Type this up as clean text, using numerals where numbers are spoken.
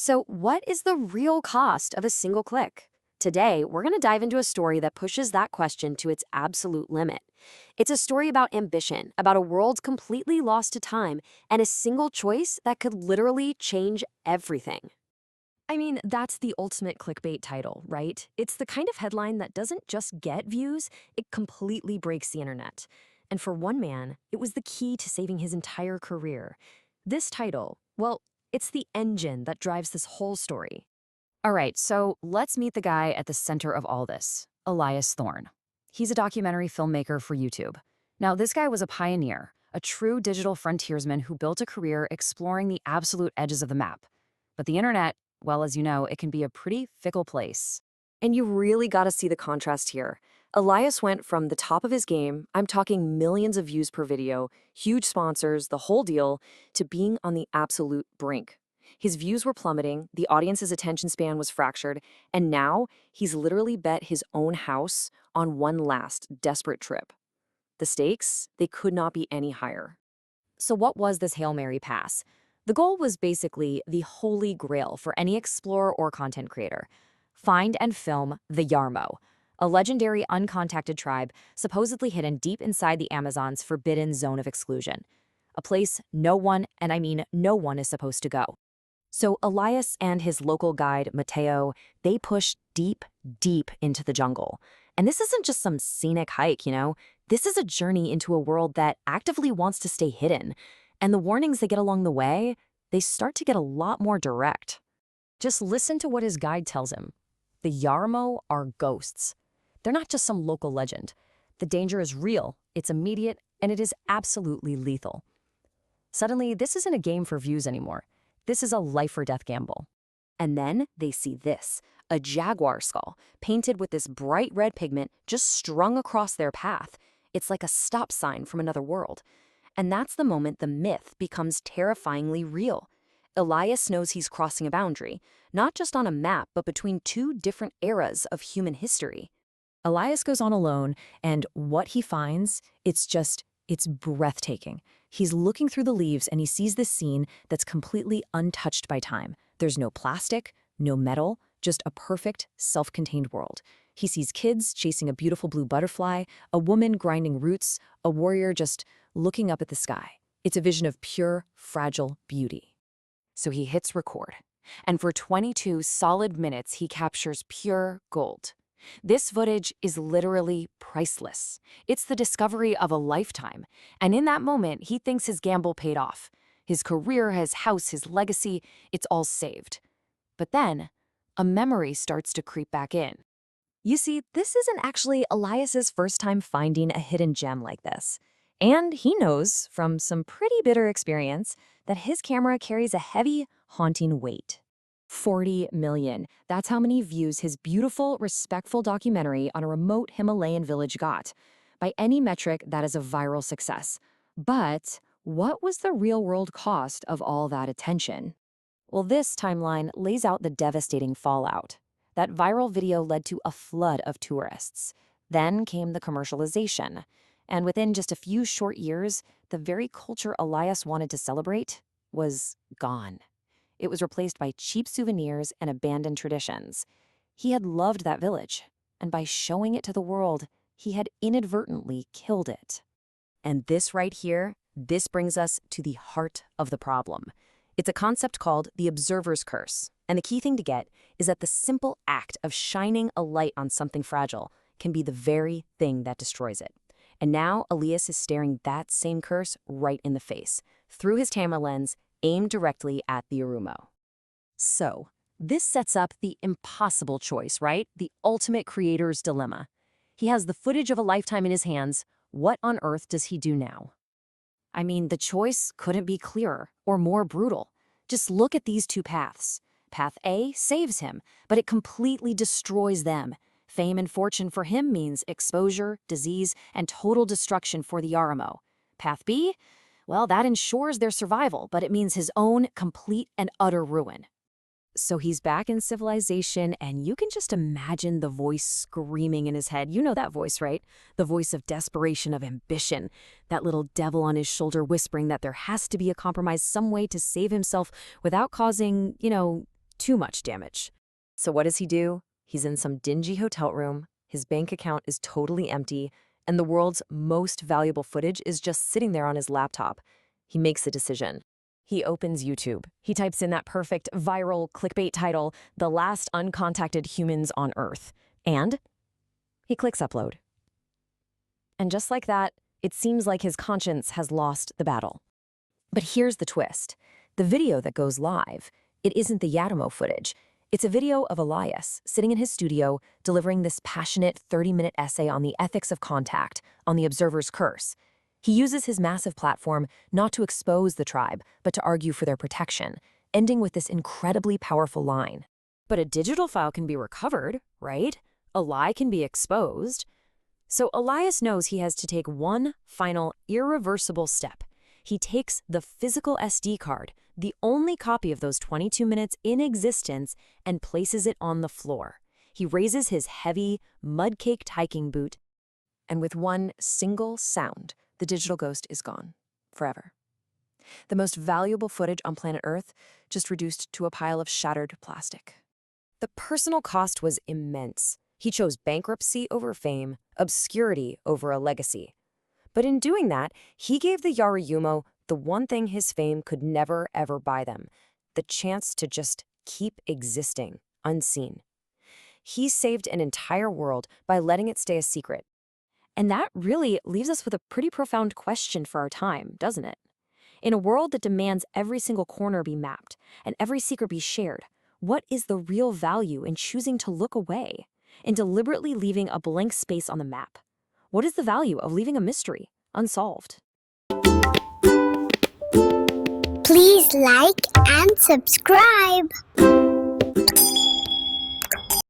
So, what is the real cost of a single click? Today, we're going to dive into a story that pushes that question to its absolute limit. It's a story about ambition, about a world completely lost to time, and a single choice that could literally change everything. I mean, that's the ultimate clickbait title, right? It's the kind of headline that doesn't just get views, it completely breaks the internet. And for one man, it was the key to saving his entire career. This title, well, it's the engine that drives this whole story. All right, so let's meet the guy at the center of all this, Elias Thorne. He's a documentary filmmaker for YouTube. Now, this guy was a pioneer, a true digital frontiersman who built a career exploring the absolute edges of the map. But the internet, well, as you know, it can be a pretty fickle place. And you really got to see the contrast here. Elias went from the top of his game, I'm talking millions of views per video, huge sponsors, the whole deal, to being on the absolute brink. His views were plummeting, the audience's attention span was fractured, and now he's literally bet his own house on one last desperate trip. The stakes, they could not be any higher. So what was this Hail Mary pass? The goal was basically the holy grail for any explorer or content creator. Find and film the Yarmo, a legendary uncontacted tribe supposedly hidden deep inside the Amazon's forbidden zone of exclusion. A place no one, and I mean no one, is supposed to go. So Elias and his local guide, Mateo, they push deep, deep into the jungle. And this isn't just some scenic hike, This is a journey into a world that actively wants to stay hidden. And the warnings they get along the way, they start to get a lot more direct. Just listen to what his guide tells him. The Yarmo are ghosts. They're not just some local legend. The danger is real, it's immediate, and it is absolutely lethal. Suddenly, this isn't a game for views anymore. This is a life-or-death gamble. And then they see this, a jaguar skull, painted with this bright red pigment just strung across their path. It's like a stop sign from another world. And that's the moment the myth becomes terrifyingly real. Elias knows he's crossing a boundary, not just on a map, but between two different eras of human history. Elias goes on alone, and what he finds, it's breathtaking. He's looking through the leaves and he sees this scene that's completely untouched by time. There's no plastic, no metal, just a perfect, self-contained world. He sees kids chasing a beautiful blue butterfly, a woman grinding roots, a warrior just looking up at the sky. It's a vision of pure, fragile beauty. So he hits record, and for 22 solid minutes he captures pure gold. This footage is literally priceless. It's the discovery of a lifetime, and in that moment, he thinks his gamble paid off. His career, his house, his legacy, it's all saved. But then, a memory starts to creep back in. You see, this isn't actually Elias's first time finding a hidden gem like this. And he knows, from some pretty bitter experience, that his camera carries a heavy, haunting weight. 40 million. That's how many views his beautiful, respectful documentary on a remote Himalayan village got. By any metric, that is a viral success. But what was the real-world cost of all that attention? Well, this timeline lays out the devastating fallout. That viral video led to a flood of tourists. Then came the commercialization. And within just a few short years, the very culture Elias wanted to celebrate was gone. It was replaced by cheap souvenirs and abandoned traditions. He had loved that village, and by showing it to the world, he had inadvertently killed it. And this right here, this brings us to the heart of the problem. It's a concept called the observer's curse, and the key thing to get is that the simple act of shining a light on something fragile can be the very thing that destroys it. And now Elias is staring that same curse right in the face, through his camera lens, aimed directly at the Arumo. So, this sets up the impossible choice, right? The ultimate creator's dilemma. He has the footage of a lifetime in his hands. What on earth does he do now? I mean, the choice couldn't be clearer or more brutal. Just look at these two paths. Path A saves him, but it completely destroys them. Fame and fortune for him means exposure, disease, and total destruction for the Yarmo. Path B? Well, that ensures their survival, but it means his own complete and utter ruin. So he's back in civilization, and you can just imagine the voice screaming in his head. You know that voice, right? The voice of desperation, of ambition. That little devil on his shoulder whispering that there has to be a compromise, some way to save himself without causing, too much damage. So what does he do? He's in some dingy hotel room, his bank account is totally empty, and the world's most valuable footage is just sitting there on his laptop. He makes a decision. He opens YouTube. He types in that perfect viral clickbait title, "The Last Uncontacted Humans on Earth." And he clicks upload. And just like that, it seems like his conscience has lost the battle. But here's the twist. The video that goes live, it isn't the Yatomo footage. It's a video of Elias sitting in his studio delivering this passionate 30-minute essay on the ethics of contact, on the observer's curse. He uses his massive platform not to expose the tribe, but to argue for their protection, ending with this incredibly powerful line. But a digital file can be recovered, right? A lie can be exposed. So Elias knows he has to take one final, irreversible step. He takes the physical SD card, the only copy of those 22 minutes in existence, and places it on the floor. He raises his heavy, mud-caked hiking boot, and with one single sound, the digital ghost is gone, forever. The most valuable footage on planet Earth just reduced to a pile of shattered plastic. The personal cost was immense. He chose bankruptcy over fame, obscurity over a legacy. But in doing that, he gave the Yaruyumo the one thing his fame could never, ever buy them, the chance to just keep existing, unseen. He saved an entire world by letting it stay a secret. And that really leaves us with a pretty profound question for our time, doesn't it? In a world that demands every single corner be mapped and every secret be shared, what is the real value in choosing to look away, in deliberately leaving a blank space on the map? What is the value of leaving a mystery unsolved? Please like and subscribe.